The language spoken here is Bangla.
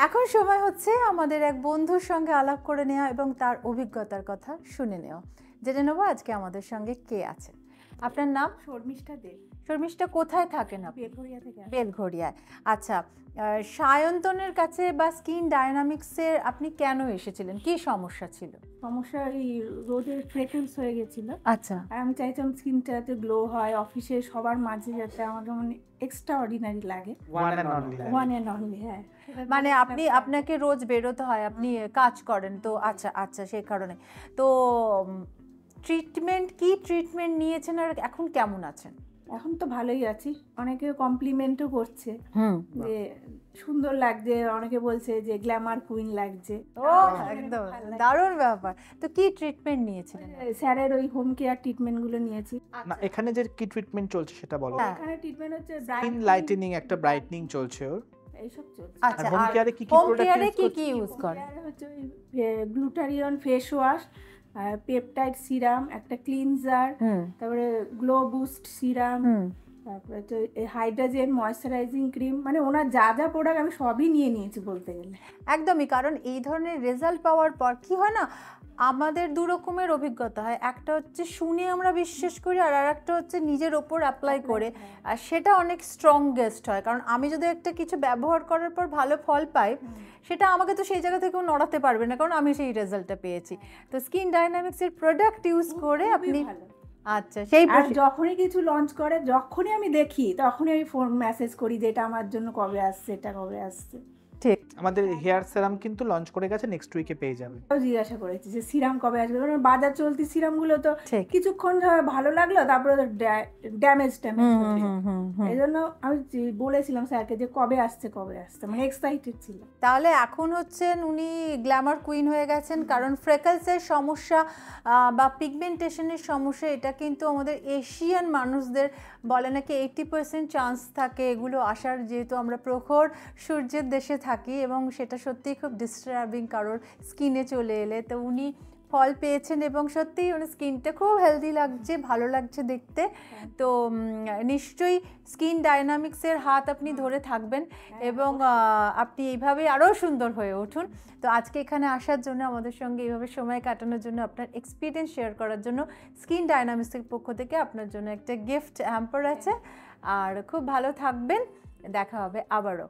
এখন সময় হচ্ছে আমাদের এক বন্ধুর সঙ্গে আলাপ করে নেওয়া এবং তার অভিজ্ঞতার কথা শুনে নেওয়া। জেনে নেব আজকে আমাদের সঙ্গে কে আছে। আপনার নাম? শর্মিষ্ঠা দে। শর্মিষ্ঠা, কোথায় থাকেন আপনি? বেলঘরিয়া থেকে। বেলঘরিয়ায়। আচ্ছা, সায়ন্তনের কাছে বা স্কিন ডায়নামিক্সের আপনি কেন এসেছিলেন? কি সমস্যা ছিল? সমস্যা এই রোদের ফ্রেকনেন্স হয়ে গেছিল। আচ্ছা। আর আমি চাইছিলাম স্কিনটা যাতে গ্লো হয়, অফিসে সবার মাঝে যাতে আমাকে মানে এক্সট্রা অর্ডিনারি লাগে। ওয়ান অ্যান্ড অনলি, হ্যাঁ। মানে আপনাকে রোজ বেরোতে হয়, আপনি কাজ করেন তো। আচ্ছা আচ্ছা, সেই কারণে। তো ট্রিটমেন্ট নিয়েছেন আর এখন কেমন আছেন? এখন তো ভালোই আছি, অনেকে কমপ্লিমেন্টও করছে যে সুন্দর লাগছে, অনেকে বলছে যে গ্ল্যামার কুইন লাগছে। ও একদম দারুণ ব্যাপার। তো কি ট্রিটমেন্ট নিয়েছিলেন? স্যারের ওই হোম কেয়ার ট্রিটমেন্টগুলো নিয়েছি। না, এখানে যে কি ট্রিটমেন্ট চলছে সেটা বলো। এখানে ট্রিটমেন্ট হচ্ছে স্কিন লাইটেনিং, একটা ব্রাইটনিং চলছে ওর। এইসব চলছে। আচ্ছা, হোম আর কেয়ারে কি হোম প্রোডাক্ট কেয়ারে ইউজ কি করছে? কি ইউজ করেন? হচ্ছে গ্লুটারিয়ন ফেস ওয়াশ, পেপটাইড সিরাম, একটা ক্লিনজার, তারপরে গ্লো বুস্ট সিরাম, তারপরে হচ্ছে হাইড্রোজেন ময়শ্চারাইজিং ক্রিম। মানে ওনার যা যা প্রোডাক্ট আমি সবই নিয়ে নিয়েছি বলতে গেলে। একদমই, কারণ এই ধরনের রেজাল্ট পাওয়ার পর কি হয় না, আমাদের দু রকমের অভিজ্ঞতা হয়। একটা হচ্ছে শুনে আমরা বিশ্বাস করি, আর একটা হচ্ছে নিজের ওপর অ্যাপ্লাই করে, আর সেটা অনেক স্ট্রংগেস্ট হয়। কারণ আমি যদি একটা কিছু ব্যবহার করার পর ভালো ফল পাই, সেটা আমাকে তো সেই জায়গা থেকেও নড়াতে পারবে না, কারণ আমি সেই রেজাল্টটা পেয়েছি। তো স্কিন ডায়নামিক্সের প্রোডাক্ট ইউজ করে আপনি, আচ্ছা, সেই আর যখনই কিছু লঞ্চ করে, যখনই আমি দেখি তখনই আমি ফোন মেসেজ করি যে এটা আমার জন্য কবে আসছে, এটা কবে আসছে। ঠিক। আমাদের হেয়ার সেরাম কিন্তু লঞ্চ করে গেছে, নেক্সট উইকে পেয়ে যাবে। জিজ্ঞাসা করেছি যে সিরাম কবে আসবে, কারণ বাজার চলতি সিরামগুলো তো কিছুক্ষণ ভালো লাগলো, তারপরে ড্যামেজ এই জন্য আমি বলেছিলাম স্যারকে যে কবে আসছে, মানে এক্সাইটেড ছিল। তাহলে এখন হচ্ছেন উনি গ্ল্যামার কুইন হয়ে গেছেন, কারণ ফ্রেকলসের সমস্যা বা পিগমেন্টেশনের সমস্যা, এটা কিন্তু আমাদের এশিয়ান মানুষদের বলে নাকি 80% চান্স থাকে এগুলো আসার, যেহেতু আমরা প্রখর সূর্যের দেশে থাকি, এবং সেটা সত্যিই খুব ডিস্টার্বিং কারোর স্কিনে চলে এলে। তো উনি ফল পেয়েছেন এবং সত্যিই ওনার স্কিনটা খুব হেলদি লাগছে, ভালো লাগছে দেখতে। তো নিশ্চয়ই স্কিন ডায়নামিক্সের হাত আপনি ধরে থাকবেন এবং আপনি এইভাবে আরও সুন্দর হয়ে উঠুন। তো আজকে এখানে আসার জন্য, আমাদের সঙ্গে এইভাবে সময় কাটানোর জন্য, আপনার এক্সপিরিয়েন্স শেয়ার করার জন্য স্কিন ডায়নামিক্সের পক্ষ থেকে আপনার জন্য একটা গিফট হ্যাম্পার আছে। আর খুব ভালো থাকবেন, দেখা হবে আবারও।